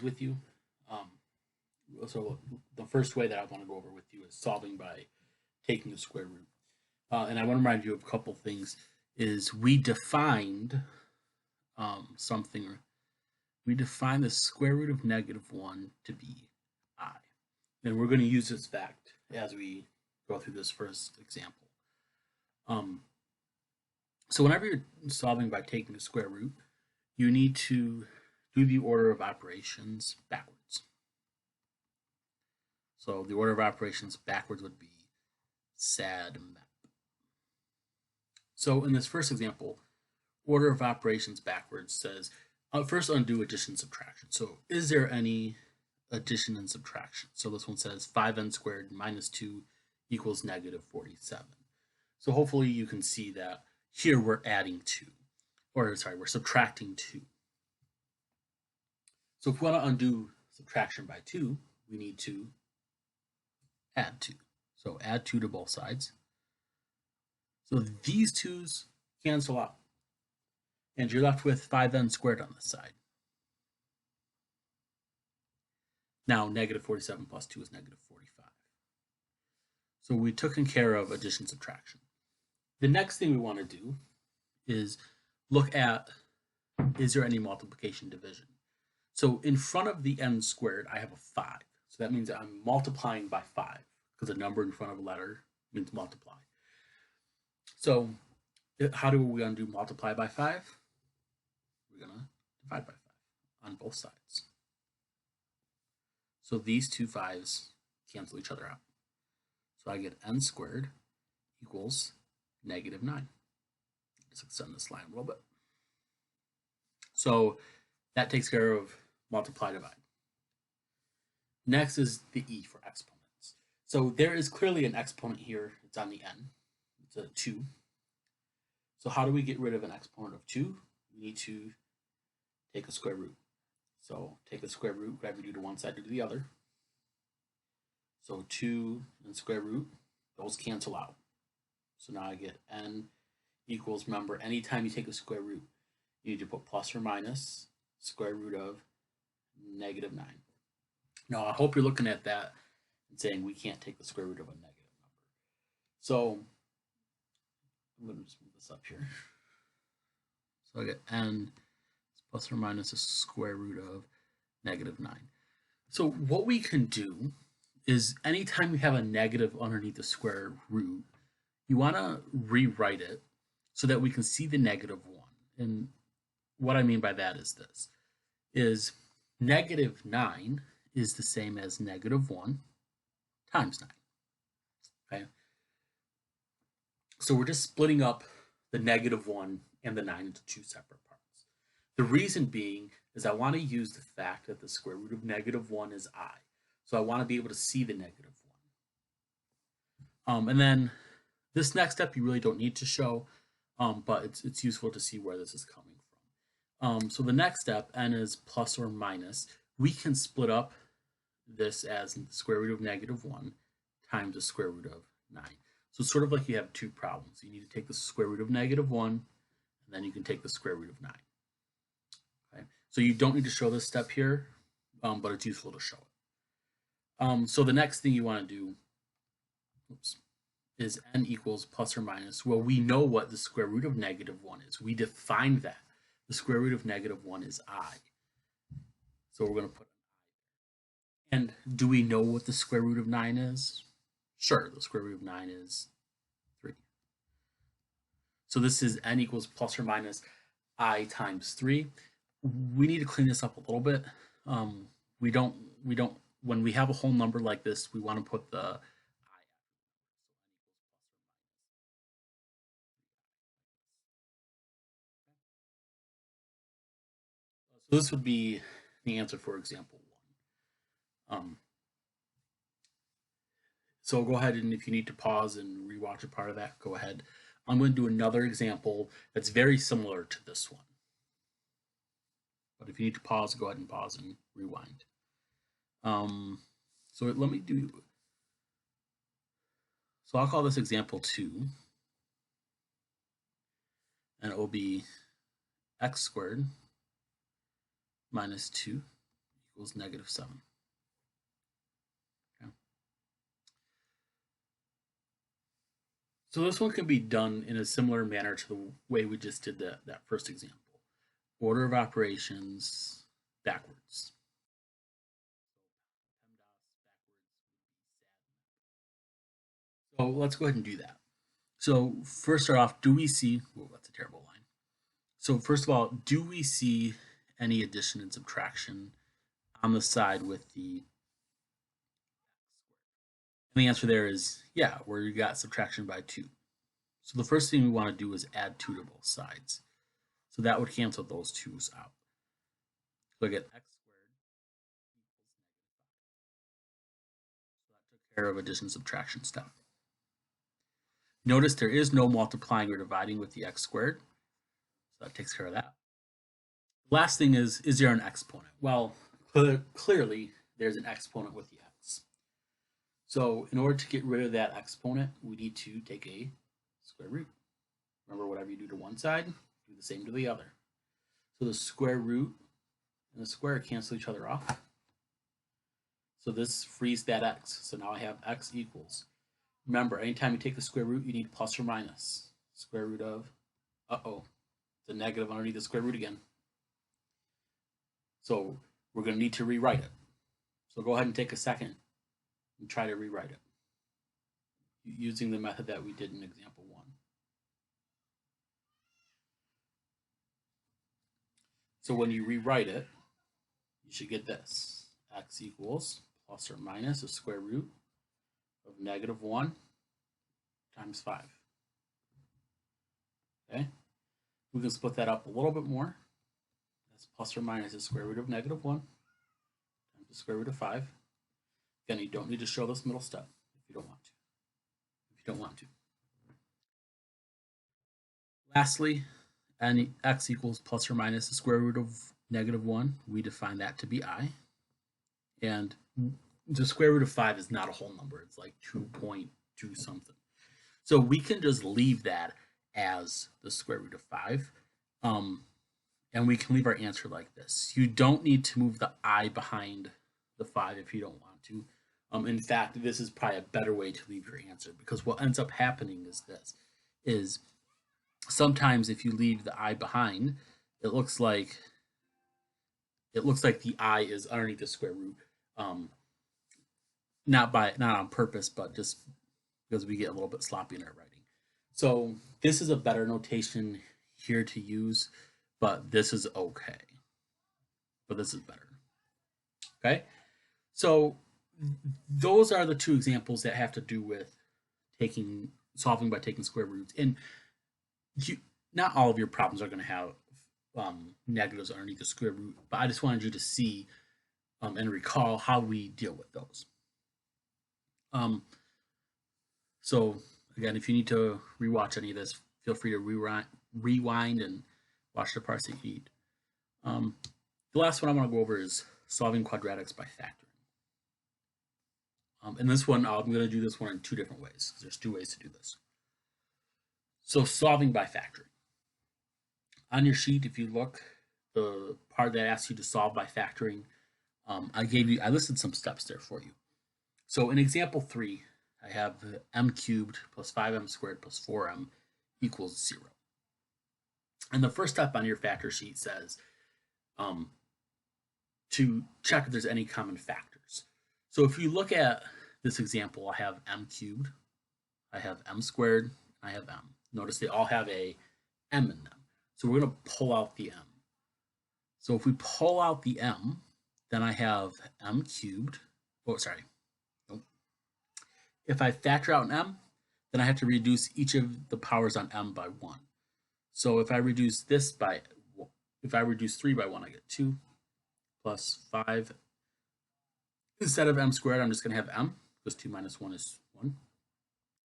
with you. Um, so the first way that I want to go over with you is solving by taking the square root. And I want to remind you of a couple things. Is we defined something. We defined the square root of -1 to be I. And we're going to use this fact as we go through this first example. So whenever you're solving by taking the square root, you need to do the order of operations backwards. So the order of operations backwards would be sad map. So in this first example, order of operations backwards says, first undo addition and subtraction. So is there any addition and subtraction? So this one says 5n squared minus 2 equals -47. So hopefully you can see that here we're adding 2. Or sorry, we're subtracting 2. So if we want to undo subtraction by 2, we need to add 2. So add 2 to both sides. So these 2's cancel out. And you're left with 5n squared on this side. Now -47 plus 2 is -45. So we took care of addition subtraction. The next thing we want to do is look at, is there any multiplication division? So in front of the n squared, I have a 5. So that means that I'm multiplying by 5 because a number in front of a letter means multiply. So how do we undo multiply by 5? We're going to divide by 5 on both sides. So these two 5's cancel each other out. So I get n squared equals -9. Just extend this line a little bit. So that takes care of multiply, divide. Next is the e for exponents. So there is clearly an exponent here. It's on the n. It's a 2. So how do we get rid of an exponent of 2? We need to take a square root. So take the square root, whatever you do to one side, do to the other. So 2 and square root, those cancel out. So now I get n equals, remember, anytime you take a square root, you need to put plus or minus square root of -9. Now, I hope you're looking at that and saying we can't take the square root of a negative number. So I'm going to just move this up here. So I get n plus or minus the square root of -9. So what we can do is anytime you have a negative underneath the square root, you want to rewrite it so that we can see the -1. And what I mean by that is this, is -9 is the same as -1 times 9. Okay? So we're just splitting up the -1 and the 9 into 2 separate parts. The reason being is I want to use the fact that the square root of -1 is I. So I want to be able to see the -1. And then this next step you really don't need to show, but it's useful to see where this is coming from. So the next step, n is plus or minus. We can split up this as the square root of -1 times the square root of 9. So it's sort of like you have two problems. You need to take the square root of -1, and then you can take the square root of 9. Okay? So you don't need to show this step here, but it's useful to show it. So the next thing you want to do is n equals plus or minus. Well, we know what the square root of -1 is. We defined that. The square root of -1 is I. So we're going to put an I. And do we know what the square root of 9 is? Sure, the square root of 9 is 3. So this is n equals plus or minus I times 3. We need to clean this up a little bit. We don't, when we have a whole number like this, we want to put the I. So this would be the answer for example 1. So go ahead, and if you need to pause and rewatch a part of that, go ahead. I'm going to do another example that's very similar to this one. But if you need to pause, go ahead and pause and rewind. So let me do, so I'll call this example 2. And it will be x squared minus 2 equals -7. Okay. So this one can be done in a similar manner to the way we just did that first example. Order of operations backwards. So let's go ahead and do that. So first start off, do we see, well, that's a terrible line. So first of all, do we see any addition and subtraction on the side with the and the answer there is yeah, where you got subtraction by 2. So the first thing we want to do is add 2 to both sides. So that would cancel those 2's out. So I get x squared equals -5. So that took care of addition and subtraction step. Notice there is no multiplying or dividing with the x squared. So that takes care of that. Last thing is there an exponent? Well, clearly there's an exponent with the x. So in order to get rid of that exponent, we need to take a square root. Remember, whatever you do to one side, do the same to the other. So the square root and the square cancel each other off. So this frees that x. So now I have x equals. Remember, anytime you take the square root, you need plus or minus. Square root of, it's a negative underneath the square root again. So we're going to need to rewrite it. So go ahead and take a second and try to rewrite it using the method that we did in example 1. So when you rewrite it, you should get this. X equals plus or minus the square root of -1 times 5. Okay? We can split that up a little bit more. That's plus or minus the square root of -1 times the square root of 5. Again, you don't need to show this middle step if you don't want to. Lastly, x equals plus or minus the square root of -1. We define that to be I. And the square root of 5 is not a whole number. It's like 2.2 something. So we can just leave that as the square root of 5. And we can leave our answer like this. You don't need to move the I behind the 5 if you don't want to. In fact, this is probably a better way to leave your answer, because what ends up happening is this, is sometimes if you leave the I behind, it looks like the I is underneath the square root. Not on purpose, but just because we get a little bit sloppy in our writing. So this is a better notation here to use, but this is okay. But this is better. Okay? So those are the 2 examples that have to do with solving by taking square roots. And not all of your problems are going to have negatives underneath the square root, but I just wanted you to see and recall how we deal with those. So again, if you need to rewatch any of this, feel free to rewind and watch the parts that you need. The last one I want to go over is solving quadratics by factoring. And this one, I'm going to do this one in 2 different ways, because there's 2 ways to do this. So solving by factoring. On your sheet, if you look, the part that asks you to solve by factoring, I listed some steps there for you. So in example 3, I have m cubed plus 5m squared plus 4m equals 0. And the first step on your factor sheet says to check if there's any common factors. So if you look at this example, I have m cubed, I have m squared, I have m. Notice they all have a m in them. So we're going to pull out the m. So if we pull out the m, then I have m cubed. Oh, sorry. Nope. If I factor out an m, then I have to reduce each of the powers on m by 1. So if I reduce 3 by 1, I get 2 plus 5. Instead of m squared, I'm just going to have m, because 2 minus 1 is 1.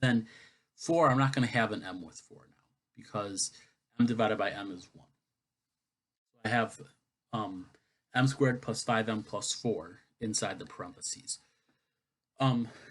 Then 4, I'm not going to have an m with 4 now, because m divided by m is 1. So I have m squared plus 5m plus 4 inside the parentheses.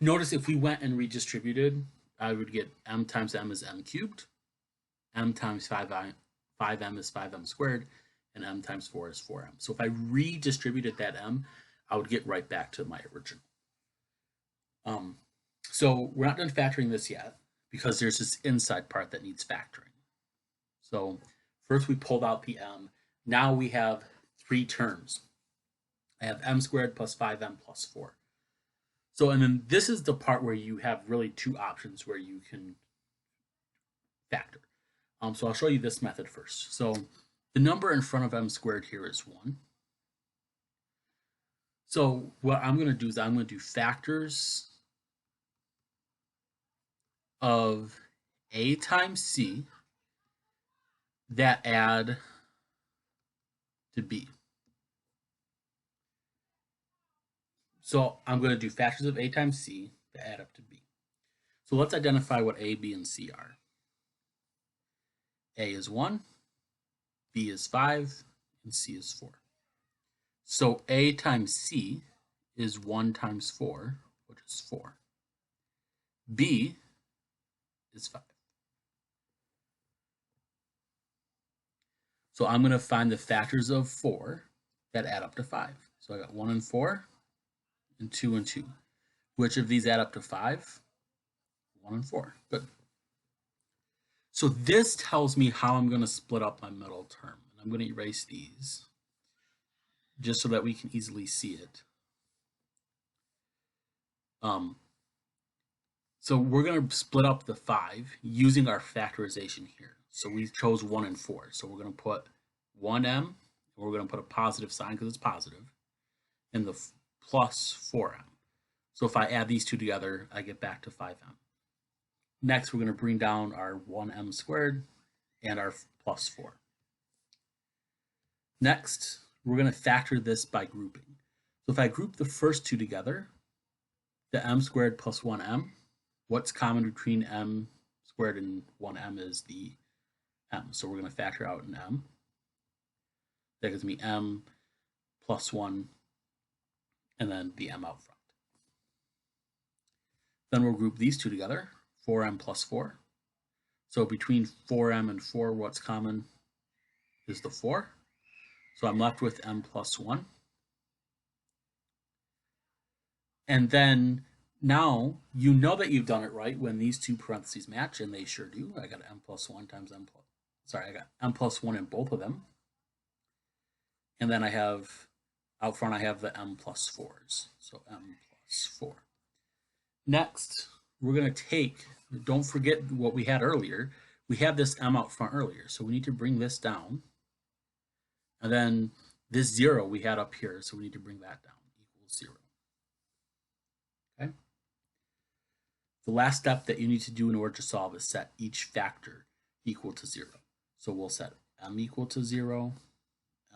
Notice if we went and redistributed, I would get m times m is m cubed, m times 5m is 5m squared, and m times 4 is 4m. So if I redistributed that m, I would get right back to my original. So we're not done factoring this yet because there's this inside part that needs factoring. So first we pulled out the m. Now we have three terms. I have m squared plus 5m plus 4. So, and then this is the part where you have really two options where you can factor. So I'll show you this method first. So the number in front of m squared here is 1. So what I'm going to do is I'm going to do factors of a times c that add to b. So I'm going to do factors of a times c that add up to b. So let's identify what a, b, and c are. A is 1, b is 5, and c is 4. So a times c is 1 times 4, which is 4. B is 5. So I'm going to find the factors of 4 that add up to 5. So I got 1 and 4, and 2 and 2. Which of these add up to 5? 1 and 4. Good. So this tells me how I'm going to split up my middle term. And I'm going to erase these just so that we can easily see it. So we're going to split up the 5 using our factorization here. So we chose 1 and 4. So we're going to put 1m, and we're going to put a positive sign because it's positive, and the plus 4m. So if I add these two together, I get back to 5m. Next, we're going to bring down our 1m squared and our plus 4. Next, we're going to factor this by grouping. So if I group the first two together, the m squared plus 1m, what's common between m squared and 1m is the m. So we're going to factor out an m. That gives me m plus 1, and then the m out front. Then we'll group these two together, 4m plus 4. So between 4m and 4, what's common is the 4. So I'm left with m plus 1. And then now you know that you've done it right when these two parentheses match, and they sure do. I got m plus 1 times m plus, sorry, I got m plus 1 in both of them. And then I have, out front, I have the m plus 4s. So m plus 4. Next, we're going to take, don't forget what we had earlier. We had this m out front earlier, so we need to bring this down. And then this 0 we had up here, so we need to bring that down, equals 0. Okay. The last step that you need to do in order to solve is set each factor equal to 0. So we'll set m equal to 0,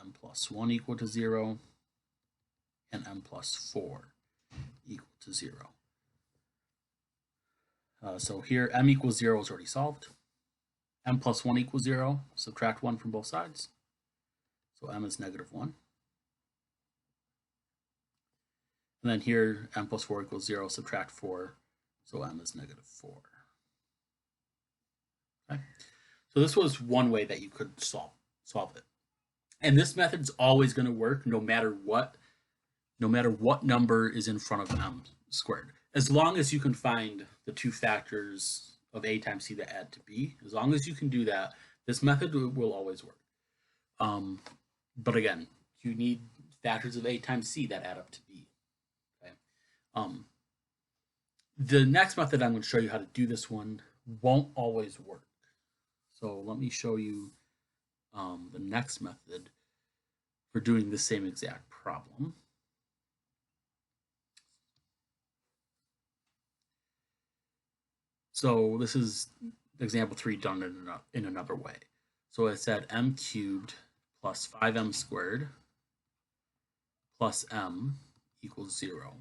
m plus 1 equal to 0, and m plus 4 equal to 0. So here, m equals 0 is already solved. M plus 1 equals 0. Subtract 1 from both sides. So m is negative 1. And then here, m plus 4 equals 0. Subtract 4. So m is negative 4. Okay. So this was one way that you could solve it. And this method's always going to work no matter what number is in front of m squared. As long as you can find the two factors of a times c that add to b, as long as you can do that, this method will always work. But again, you need factors of a times c that add up to b. Okay. The next method I'm going to show you how to do this one won't always work. So let me show you the next method for doing the same exact problem. So this is example 3 done in another way. So it said m cubed plus 5m squared plus m equals 0.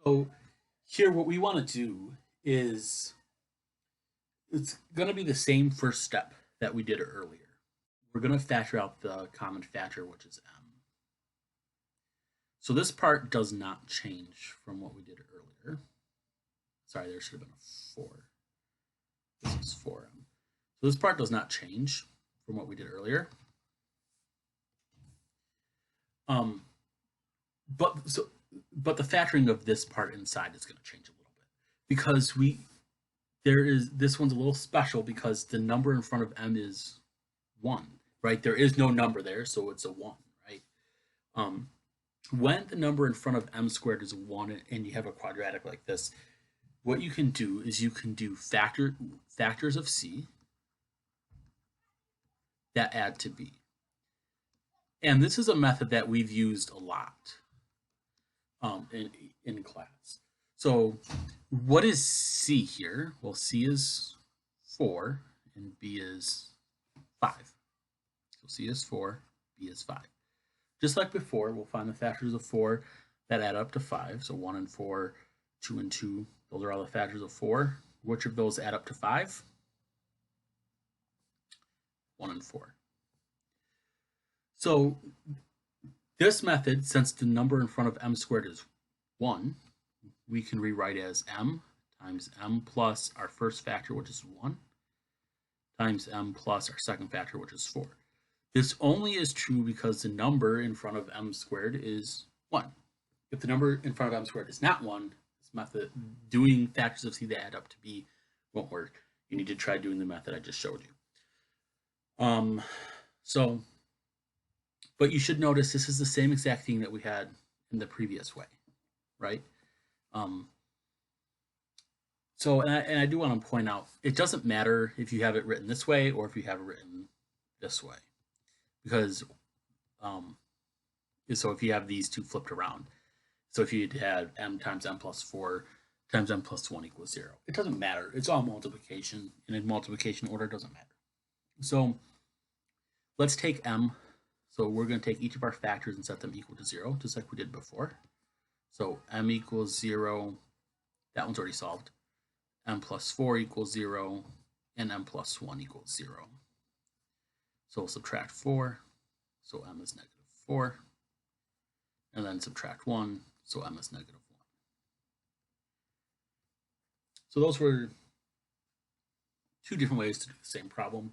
So here what we want to do is, it's going to be the same first step that we did earlier. We're going to factor out the common factor, which is m. So this part does not change from what we did earlier. Sorry, there should have been a 4. This is 4m. So this part does not change from what we did earlier. but the factoring of this part inside is going to change a little bit because this one's a little special because the number in front of m is 1, right? There is no number there, so it's a 1, right? When the number in front of m squared is 1 and you have a quadratic like this, what you can do is you can do factors of c that add to b. And this is a method that we've used a lot in class. So what is c here? Well, c is 4 and b is 5. So c is 4, b is 5. Just like before, we'll find the factors of 4 that add up to 5. So 1 and 4, 2 and 2, those are all the factors of 4. Which of those add up to 5? 1 and 4. So this method, since the number in front of m squared is 1, we can rewrite as m times m plus our first factor, which is 1, times m plus our second factor, which is 4. This only is true because the number in front of m squared is 1. If the number in front of m squared is not 1, this method, doing factors of c that add up to b, won't work. You need to try doing the method I just showed you. But you should notice this is the same exact thing that we had in the previous way, right? And I do want to point out, it doesn't matter if you have it written this way or if you have it written this way, because so if you have these two flipped around, so if you had m times m plus 4 times m plus 1 equals 0, it doesn't matter. It's all multiplication, and in multiplication order, it doesn't matter. So let's take m. So we're going to take each of our factors and set them equal to 0, just like we did before. So m equals 0, that one's already solved. M plus 4 equals 0, and m plus 1 equals 0. So we'll subtract 4, so m is negative 4, and then subtract 1, so m is negative 1. So those were two different ways to do the same problem.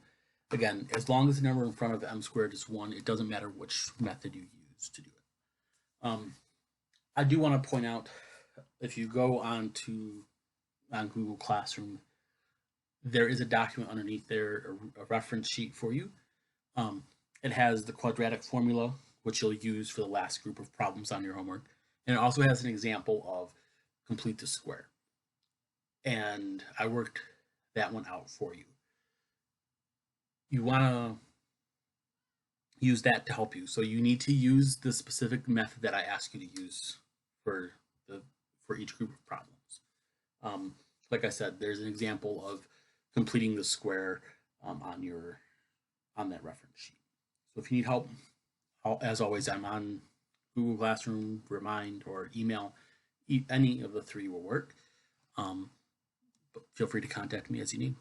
Again, as long as the number in front of m squared is 1, it doesn't matter which method you use to do it. I do want to point out, if you go on Google Classroom, there is a document underneath there, a reference sheet for you. It has the quadratic formula, which you'll use for the last group of problems on your homework. And it also has an example of complete the square. And I worked that one out for you. You want to use that to help you. So you need to use the specific method that I ask you to use for each group of problems. Like I said, there's an example of completing the square on that reference sheet. So if you need help, as always, I'm on Google Classroom, Remind, or email. Any of the three will work. But feel free to contact me as you need.